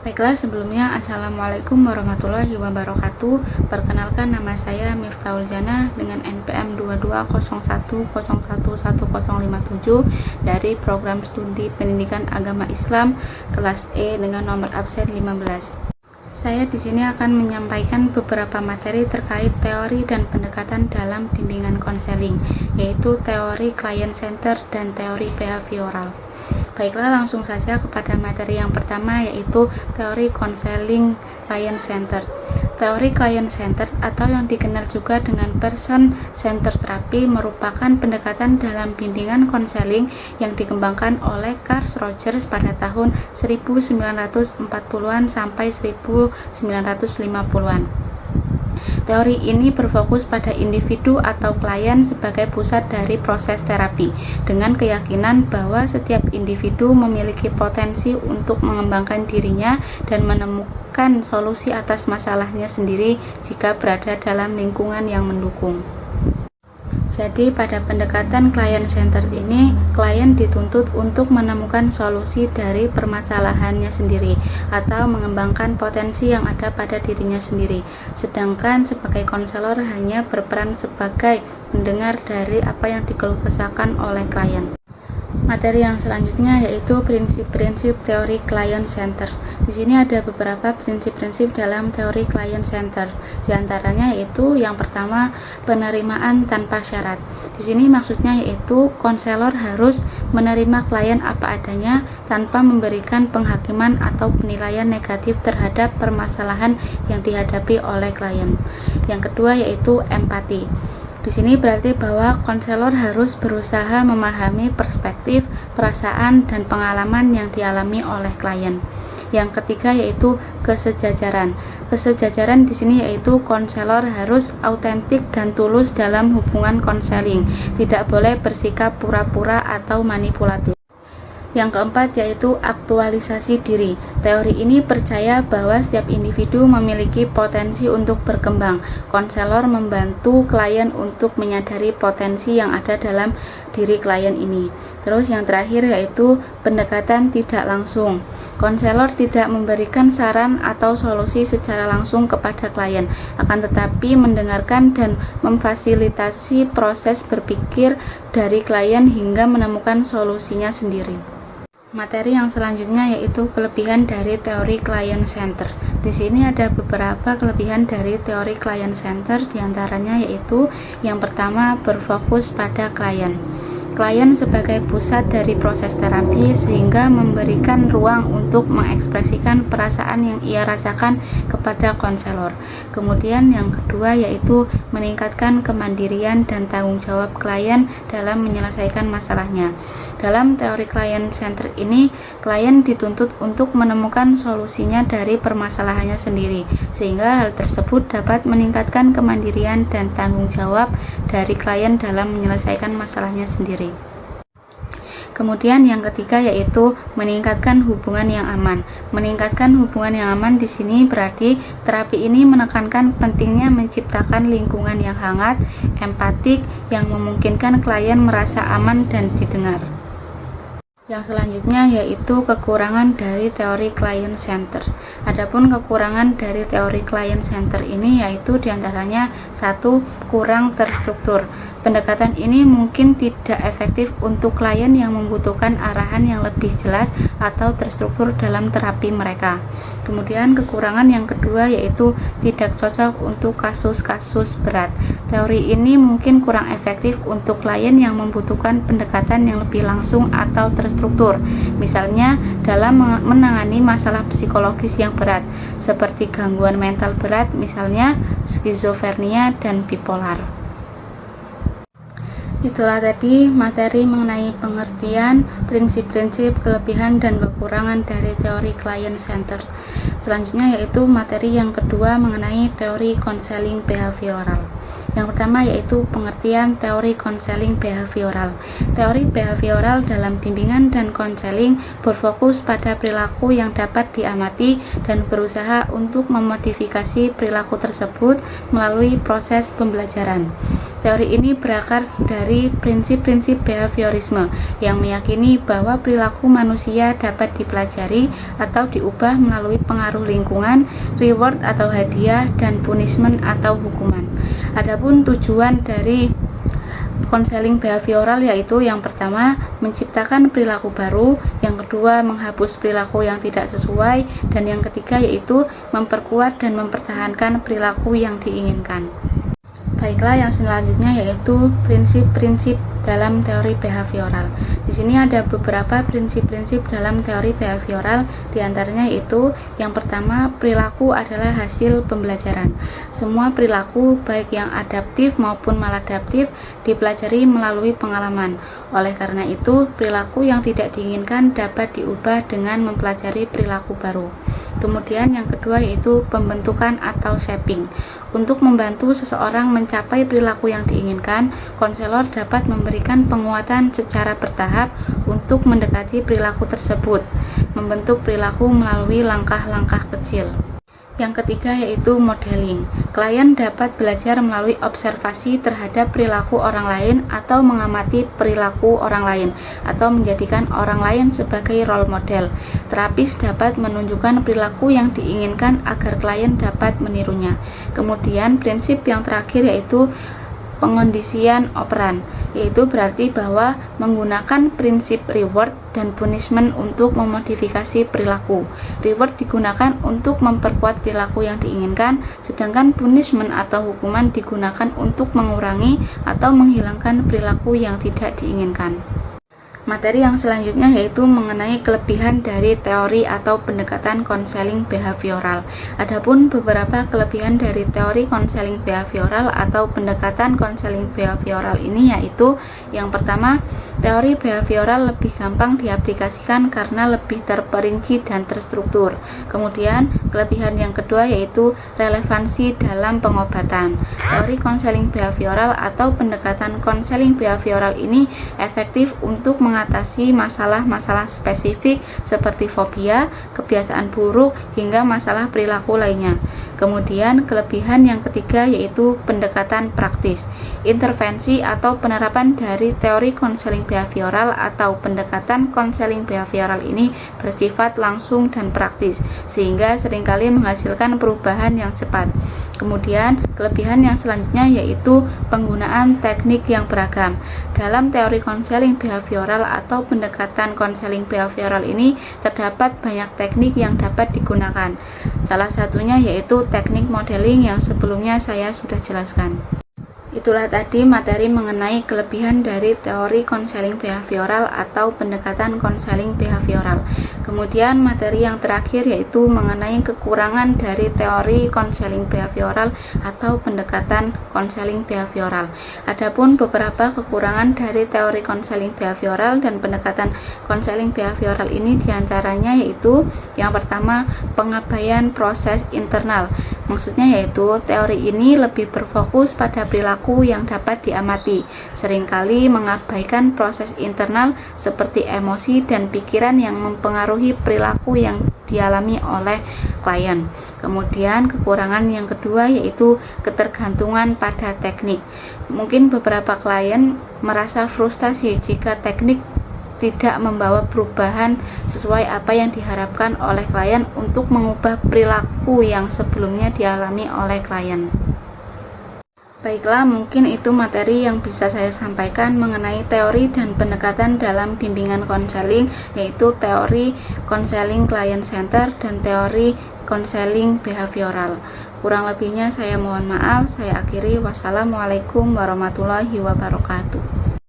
Baiklah, sebelumnya Assalamualaikum warahmatullahi wabarakatuh. Perkenalkan, nama saya Miftahul Jannah dengan NPM 2201011057 dari Program Studi Pendidikan Agama Islam kelas E dengan nomor absen 15. Saya di sini akan menyampaikan beberapa materi terkait teori dan pendekatan dalam bimbingan konseling, yaitu teori client center dan teori behavioral. Baiklah, langsung saja kepada materi yang pertama, yaitu teori konseling client center. Teori client center atau yang dikenal juga dengan person centered therapy merupakan pendekatan dalam bimbingan konseling yang dikembangkan oleh Carl Rogers pada tahun 1940-an sampai 1950-an. Teori ini berfokus pada individu atau klien sebagai pusat dari proses terapi, dengan keyakinan bahwa setiap individu memiliki potensi untuk mengembangkan dirinya dan menemukan solusi atas masalahnya sendiri jika berada dalam lingkungan yang mendukung. Jadi pada pendekatan client center ini, klien dituntut untuk menemukan solusi dari permasalahannya sendiri atau mengembangkan potensi yang ada pada dirinya sendiri. Sedangkan sebagai konselor hanya berperan sebagai pendengar dari apa yang dikeluh kesahkan oleh klien. Materi yang selanjutnya yaitu prinsip-prinsip teori client center. Di sini ada beberapa prinsip-prinsip dalam teori client center. Di antaranya yaitu yang pertama, penerimaan tanpa syarat. Di sini maksudnya yaitu konselor harus menerima klien apa adanya tanpa memberikan penghakiman atau penilaian negatif terhadap permasalahan yang dihadapi oleh klien. Yang kedua yaitu empati. Di sini berarti bahwa konselor harus berusaha memahami perspektif, perasaan, dan pengalaman yang dialami oleh klien. Yang ketiga yaitu kesejajaran. Kesejajaran di sini yaitu konselor harus autentik dan tulus dalam hubungan konseling, tidak boleh bersikap pura-pura atau manipulatif. Yang keempat yaitu aktualisasi diri. Teori ini percaya bahwa setiap individu memiliki potensi untuk berkembang. Konselor membantu klien untuk menyadari potensi yang ada dalam diri klien ini. Terus yang terakhir yaitu pendekatan tidak langsung. Konselor tidak memberikan saran atau solusi secara langsung kepada klien, akan tetapi mendengarkan dan memfasilitasi proses berpikir dari klien hingga menemukan solusinya sendiri. Materi yang selanjutnya yaitu kelebihan dari teori client center. Di sini ada beberapa kelebihan dari teori client center, diantaranya yaitu yang pertama, berfokus pada klien. Klien sebagai pusat dari proses terapi sehingga memberikan ruang untuk mengekspresikan perasaan yang ia rasakan kepada konselor. Kemudian yang kedua yaitu meningkatkan kemandirian dan tanggung jawab klien dalam menyelesaikan masalahnya. Dalam teori client center ini, klien dituntut untuk menemukan solusinya dari permasalahannya sendiri, sehingga hal tersebut dapat meningkatkan kemandirian dan tanggung jawab dari klien dalam menyelesaikan masalahnya sendiri. Kemudian yang ketiga yaitu meningkatkan hubungan yang aman. Meningkatkan hubungan yang aman di sini berarti terapi ini menekankan pentingnya menciptakan lingkungan yang hangat, empatik, yang memungkinkan klien merasa aman dan didengar. Yang selanjutnya yaitu kekurangan dari teori client center. Adapun kekurangan dari teori client center ini yaitu diantaranya satu, kurang terstruktur. Pendekatan ini mungkin tidak efektif untuk klien yang membutuhkan arahan yang lebih jelas atau terstruktur dalam terapi mereka. Kemudian kekurangan yang kedua yaitu tidak cocok untuk kasus-kasus berat. Teori ini mungkin kurang efektif untuk klien yang membutuhkan pendekatan yang lebih langsung atau terstruktur, misalnya dalam menangani masalah psikologis yang berat seperti gangguan mental berat, misalnya skizofrenia dan bipolar. Itulah tadi materi mengenai pengertian, prinsip-prinsip, kelebihan, dan kekurangan dari teori client center. Selanjutnya yaitu materi yang kedua mengenai teori konseling behavioral. Yang pertama yaitu pengertian teori konseling behavioral. Teori behavioral dalam bimbingan dan konseling berfokus pada perilaku yang dapat diamati dan berusaha untuk memodifikasi perilaku tersebut melalui proses pembelajaran. Teori ini berakar dari prinsip-prinsip behaviorisme yang meyakini bahwa perilaku manusia dapat dipelajari atau diubah melalui pengaruh lingkungan, reward atau hadiah, dan punishment atau hukuman. Adapun tujuan dari konseling behavioral yaitu yang pertama menciptakan perilaku baru, yang kedua menghapus perilaku yang tidak sesuai, dan yang ketiga yaitu memperkuat dan mempertahankan perilaku yang diinginkan. Baiklah, yang selanjutnya yaitu prinsip-prinsip dalam teori behavioral. Di sini ada beberapa prinsip-prinsip dalam teori behavioral, diantaranya yaitu yang pertama, perilaku adalah hasil pembelajaran. Semua perilaku baik yang adaptif maupun maladaptif dipelajari melalui pengalaman. Oleh karena itu, perilaku yang tidak diinginkan dapat diubah dengan mempelajari perilaku baru. Kemudian yang kedua yaitu pembentukan atau shaping. Untuk membantu seseorang mencapai perilaku yang diinginkan, konselor dapat memberikan penguatan secara bertahap untuk mendekati perilaku tersebut, membentuk perilaku melalui langkah-langkah kecil. Yang ketiga yaitu modeling. Klien dapat belajar melalui observasi terhadap perilaku orang lain atau mengamati perilaku orang lain atau menjadikan orang lain sebagai role model. Terapis dapat menunjukkan perilaku yang diinginkan agar klien dapat menirunya. Kemudian prinsip yang terakhir yaitu pengondisian operan, yaitu berarti bahwa menggunakan prinsip reward dan punishment untuk memodifikasi perilaku. Reward digunakan untuk memperkuat perilaku yang diinginkan, sedangkan punishment atau hukuman digunakan untuk mengurangi atau menghilangkan perilaku yang tidak diinginkan. Materi yang selanjutnya yaitu mengenai kelebihan dari teori atau pendekatan konseling behavioral. Adapun beberapa kelebihan dari teori konseling behavioral atau pendekatan konseling behavioral ini yaitu yang pertama, teori behavioral lebih gampang diaplikasikan karena lebih terperinci dan terstruktur. Kemudian, kelebihan yang kedua yaitu relevansi dalam pengobatan. Teori konseling behavioral atau pendekatan konseling behavioral ini efektif untuk mengatasi masalah-masalah spesifik seperti fobia, kebiasaan buruk, hingga masalah perilaku lainnya. Kemudian kelebihan yang ketiga yaitu pendekatan praktis. Intervensi atau penerapan dari teori konseling behavioral atau pendekatan konseling behavioral ini bersifat langsung dan praktis, sehingga seringkali menghasilkan perubahan yang cepat. Kemudian kelebihan yang selanjutnya yaitu penggunaan teknik yang beragam. Dalam teori konseling behavioral atau pendekatan konseling behavioral ini terdapat banyak teknik yang dapat digunakan. Salah satunya yaitu teknik modeling yang sebelumnya saya sudah jelaskan. Itulah tadi materi mengenai kelebihan dari teori konseling behavioral atau pendekatan konseling behavioral. Kemudian materi yang terakhir yaitu mengenai kekurangan dari teori konseling behavioral atau pendekatan konseling behavioral. Adapun beberapa kekurangan dari teori konseling behavioral dan pendekatan konseling behavioral ini diantaranya yaitu yang pertama, pengabaian proses internal. Maksudnya yaitu teori ini lebih berfokus pada perilaku yang dapat diamati, seringkali mengabaikan proses internal seperti emosi dan pikiran yang mempengaruhi perilaku yang dialami oleh klien. Kemudian kekurangan yang kedua yaitu ketergantungan pada teknik. Mungkin beberapa klien merasa frustasi jika teknik tidak membawa perubahan sesuai apa yang diharapkan oleh klien untuk mengubah perilaku yang sebelumnya dialami oleh klien. Baiklah, mungkin itu materi yang bisa saya sampaikan mengenai teori dan pendekatan dalam bimbingan konseling, yaitu teori konseling client center dan teori konseling behavioral. Kurang lebihnya saya mohon maaf, saya akhiri. Wassalamualaikum warahmatullahi wabarakatuh.